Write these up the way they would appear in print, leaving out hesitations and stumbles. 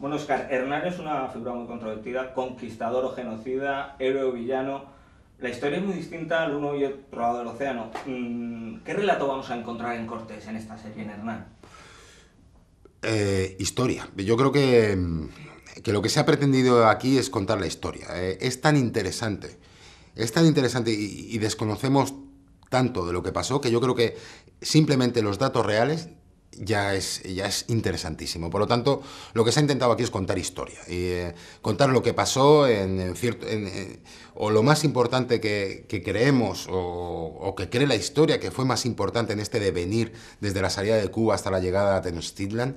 Bueno, Oscar, Hernán es una figura muy controvertida, conquistador o genocida, héroe o villano. La historia es muy distinta al uno y otro lado del océano. ¿Qué relato vamos a encontrar en Cortés en esta serie, en Hernán? Historia. Yo creo que lo que se ha pretendido aquí es contar la historia. Es tan interesante y desconocemos tanto de lo que pasó que yo creo que simplemente los datos reales ya es interesantísimo. Por lo tanto, lo que se ha intentado aquí es contar historia. Contar lo que pasó o lo más importante que creemos o que cree la historia, que fue más importante en este devenir desde la salida de Cuba hasta la llegada a Tenochtitlan.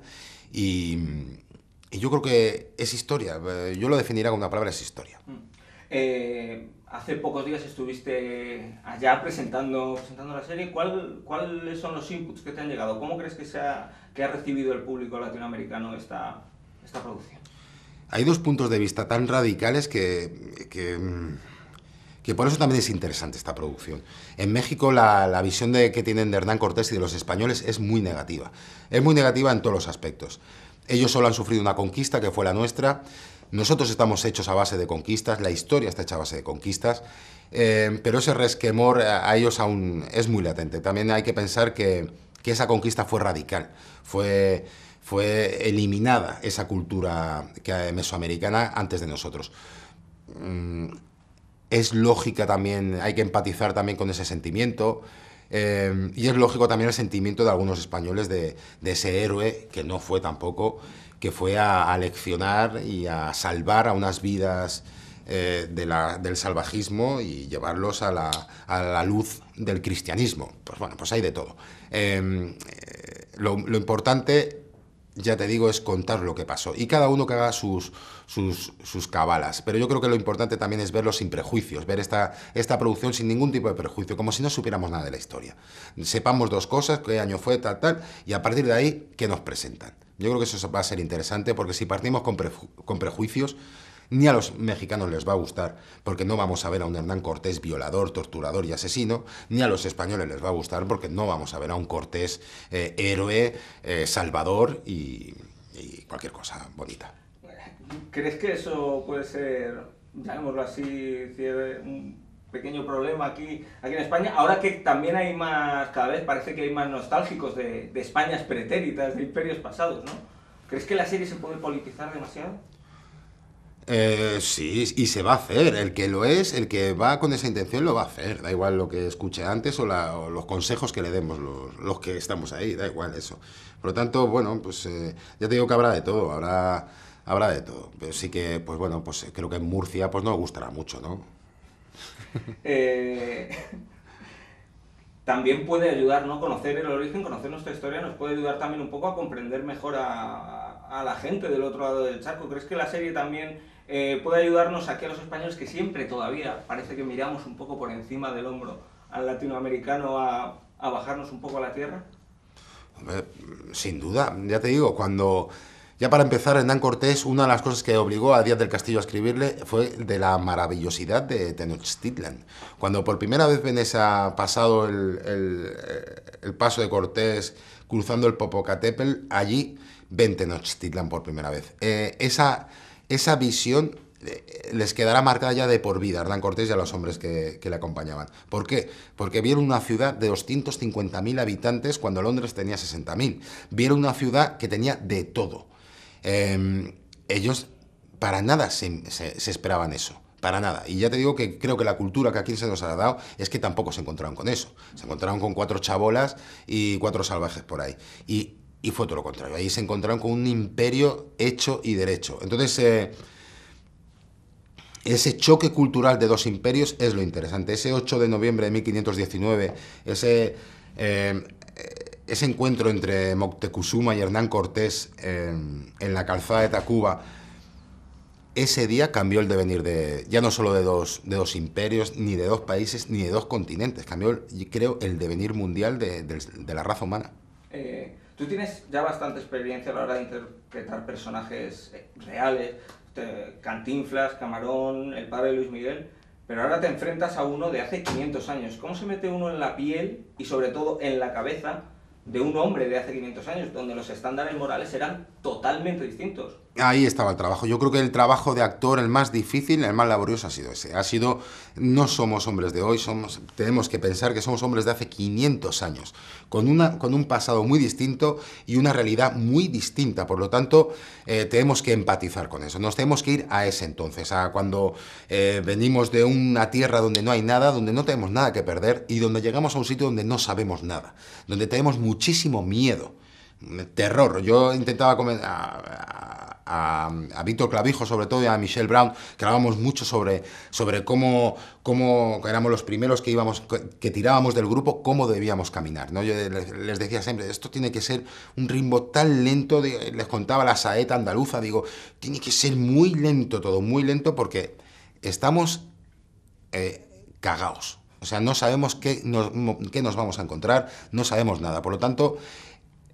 Y, y yo creo que es historia. Yo lo definiría con una palabra, es historia. Hace pocos días estuviste allá presentando la serie. ¿Cuáles son los inputs que te han llegado? ¿Cómo crees que ha recibido el público latinoamericano esta producción? Hay dos puntos de vista tan radicales que por eso también es interesante esta producción. En México la visión que tienen de Hernán Cortés y de los españoles es muy negativa. Es muy negativa en todos los aspectos. Ellos solo han sufrido una conquista, que fue la nuestra. Nosotros estamos hechos a base de conquistas, la historia está hecha a base de conquistas, pero ese resquemor a ellos aún es muy latente. También hay que pensar que esa conquista fue radical, fue eliminada esa cultura mesoamericana antes de nosotros. Es lógica también, hay que empatizar también con ese sentimiento. Y es lógico también el sentimiento de algunos españoles de ese héroe, que no fue tampoco, que fue a leccionar y a salvar a unas vidas del salvajismo y llevarlos a la luz del cristianismo. Pues bueno, pues hay de todo. Lo importante, ya te digo, es contar lo que pasó. Y cada uno que haga sus cabalas. Pero yo creo que lo importante también es verlo sin prejuicios, ver esta producción sin ningún tipo de prejuicio, como si no supiéramos nada de la historia. Sepamos dos cosas, qué año fue, tal, y a partir de ahí, ¿qué nos presentan? Yo creo que eso va a ser interesante, porque si partimos con prejuicios, ni a los mexicanos les va a gustar, porque no vamos a ver a un Hernán Cortés violador, torturador y asesino, ni a los españoles les va a gustar, porque no vamos a ver a un Cortés héroe, salvador y cualquier cosa bonita. ¿Crees que eso puede ser, llamémoslo así, un pequeño problema aquí en España? Ahora que también hay más, cada vez parece que hay más nostálgicos de Españas pretéritas, de imperios pasados, ¿no? ¿Crees que la serie se puede politizar demasiado? Sí, y se va a hacer. El que lo es, el que va con esa intención lo va a hacer. Da igual lo que escuche antes o los consejos que le demos los que estamos ahí, da igual eso. Por lo tanto, bueno, pues ya te digo que habrá de todo, habrá de todo. Pero sí que, pues bueno, pues creo que en Murcia pues no gustará mucho, ¿no? Eh, También puede ayudar, ¿no? Conocer el origen, conocer nuestra historia, nos puede ayudar también un poco a comprender mejor a la gente del otro lado del charco. ¿Crees que la serie también puede ayudarnos aquí a los españoles, que siempre todavía parece que miramos un poco por encima del hombro al latinoamericano, a bajarnos un poco a la tierra? Hombre, sin duda, ya te digo, ya para empezar, Hernán Cortés, una de las cosas que obligó a Díaz del Castillo a escribirle fue de la maravillosidad de Tenochtitlan. Cuando por primera vez ven pasado el paso de Cortés cruzando el Popocatépetl, allí ven Tenochtitlan por primera vez. Esa visión les quedará marcada ya de por vida a Hernán Cortés y a los hombres que le acompañaban. ¿Por qué? Porque vieron una ciudad de 250.000 habitantes cuando Londres tenía 60.000. Vieron una ciudad que tenía de todo. Ellos para nada se esperaban eso. Para nada. Y ya te digo que creo que la cultura que aquí se nos ha dado es que tampoco se encontraron con eso. Se encontraron con 4 chabolas y 4 salvajes por ahí. Y fue todo lo contrario. Ahí se encontraron con un imperio hecho y derecho. Entonces, ese choque cultural de dos imperios es lo interesante. Ese 8 de noviembre de 1519, eh, ese encuentro entre Moctezuma y Hernán Cortés en la calzada de Tacuba, ese día cambió el devenir ya no solo de dos imperios, ni de dos países, ni de dos continentes. Cambió, creo, el devenir mundial de la raza humana. Tú tienes ya bastante experiencia a la hora de interpretar personajes reales, Cantinflas, Camarón, el padre de Luis Miguel, pero ahora te enfrentas a uno de hace 500 años. ¿Cómo se mete uno en la piel y sobre todo en la cabeza de un hombre de hace 500 años, donde los estándares morales eran totalmente distintos. Ahí estaba el trabajo. Yo creo que el trabajo de actor, el más difícil, el más laborioso ha sido ese. No somos hombres de hoy, tenemos que pensar que somos hombres de hace 500 años, con un pasado muy distinto y una realidad muy distinta. Por lo tanto, tenemos que empatizar con eso. Nos tenemos que ir a ese entonces, a cuando venimos de una tierra donde no hay nada, donde no tenemos nada que perder y donde llegamos a un sitio donde no sabemos nada, donde tenemos muchísimo miedo. Terror. Yo intentaba a Víctor Clavijo, sobre todo, y a Michelle Brown, que hablábamos mucho sobre cómo éramos los primeros que tirábamos del grupo, cómo debíamos caminar, ¿no? Yo les decía siempre, esto tiene que ser un ritmo tan lento, les contaba la saeta andaluza, digo, tiene que ser muy lento todo, muy lento, porque estamos cagaos. O sea, no sabemos qué nos vamos a encontrar, no sabemos nada. Por lo tanto,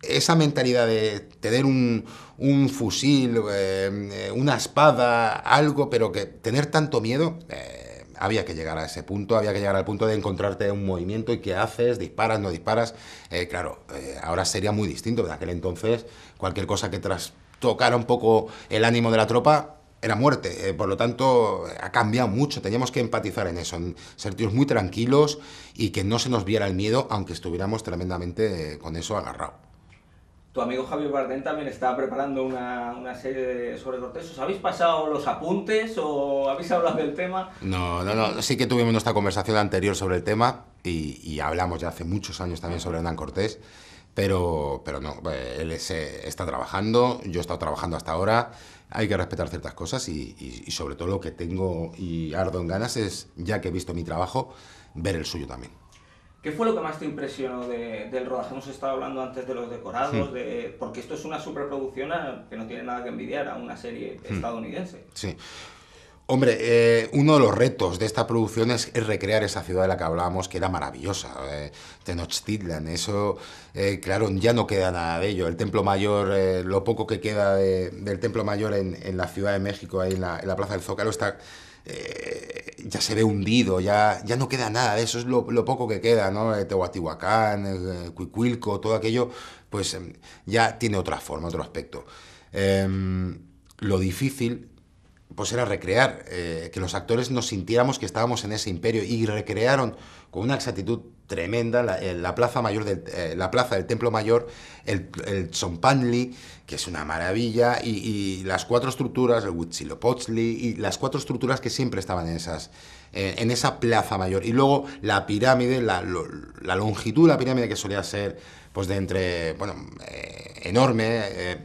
esa mentalidad de tener un fusil, una espada, algo, pero que tener tanto miedo, había que llegar a ese punto, había que llegar al punto de encontrarte un movimiento y qué haces, disparas, no disparas. Claro, ahora sería muy distinto. En aquel entonces, cualquier cosa que tocara un poco el ánimo de la tropa era muerte. Por lo tanto, ha cambiado mucho. Teníamos que empatizar en eso, en ser tíos muy tranquilos y que no se nos viera el miedo, aunque estuviéramos tremendamente con eso agarrado. Tu amigo Javier Bardem también está preparando una serie sobre Cortés. ¿Os habéis pasado los apuntes o habéis hablado del tema? No. Sí que tuvimos nuestra conversación anterior sobre el tema y hablamos ya hace muchos años también sobre Hernán Cortés, pero no, él está trabajando, yo he estado trabajando hasta ahora, hay que respetar ciertas cosas y sobre todo lo que tengo y ardo en ganas es, ya que he visto mi trabajo, ver el suyo también. ¿Qué fue lo que más te impresionó del rodaje? Hemos estado hablando antes de los decorados, porque esto es una superproducción que no tiene nada que envidiar a una serie estadounidense. Sí. Hombre, uno de los retos de esta producción es recrear esa ciudad de la que hablábamos, que era maravillosa, Tenochtitlan. Eso, claro, ya no queda nada de ello. El Templo Mayor, lo poco que queda del Templo Mayor en la Ciudad de México, ahí en la Plaza del Zócalo, está... ya se ve hundido, ya no queda nada de eso, es lo poco que queda, ¿no? Teotihuacán, Cuicuilco, todo aquello, pues ya tiene otra forma, otro aspecto. Lo difícil, pues era recrear, que los actores nos sintiéramos que estábamos en ese imperio y recrearon con una exactitud tremenda la plaza mayor la plaza del Templo Mayor, el Tzompanli, que es una maravilla, y las cuatro estructuras, el Huitzilopochtli, y las cuatro estructuras que siempre estaban en esa plaza mayor. Y luego la pirámide, la longitud de la pirámide, que solía ser pues enorme,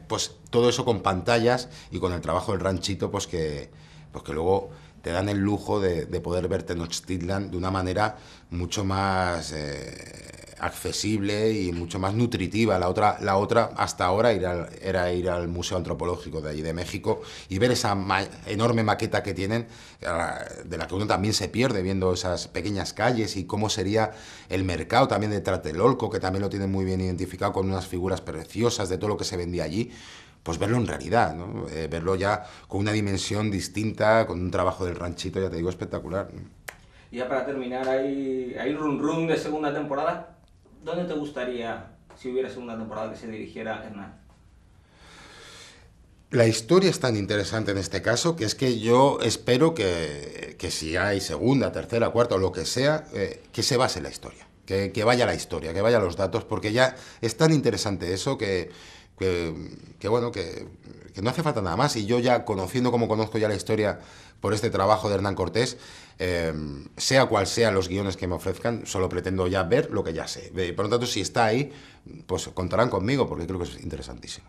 pues todo eso con pantallas y con el trabajo del ranchito, pues que luego te dan el lujo de poder ver Tenochtitlan de una manera mucho más accesible y mucho más nutritiva. La otra hasta ahora era ir al Museo Antropológico de allí de México y ver esa enorme maqueta que tienen, de la que uno también se pierde viendo esas pequeñas calles y cómo sería el mercado también de Tlatelolco, que también lo tienen muy bien identificado con unas figuras preciosas de todo lo que se vendía allí. Pues verlo en realidad, ¿no? Verlo ya con una dimensión distinta, con un trabajo del ranchito, ya te digo, espectacular. Y ya para terminar, hay run de segunda temporada. ¿Dónde te gustaría, si hubiera segunda temporada, que se dirigiera Hernán? La historia es tan interesante en este caso que es que yo espero que si hay segunda, tercera, cuarta o lo que sea, que se base en la historia, que vaya la historia, que vaya los datos, porque ya es tan interesante eso que no hace falta nada más. Y yo ya, conociendo como conozco ya la historia por este trabajo de Hernán Cortés, sea cual sean los guiones que me ofrezcan, solo pretendo ya ver lo que ya sé. Por lo tanto, si está ahí, pues contarán conmigo, porque creo que es interesantísimo.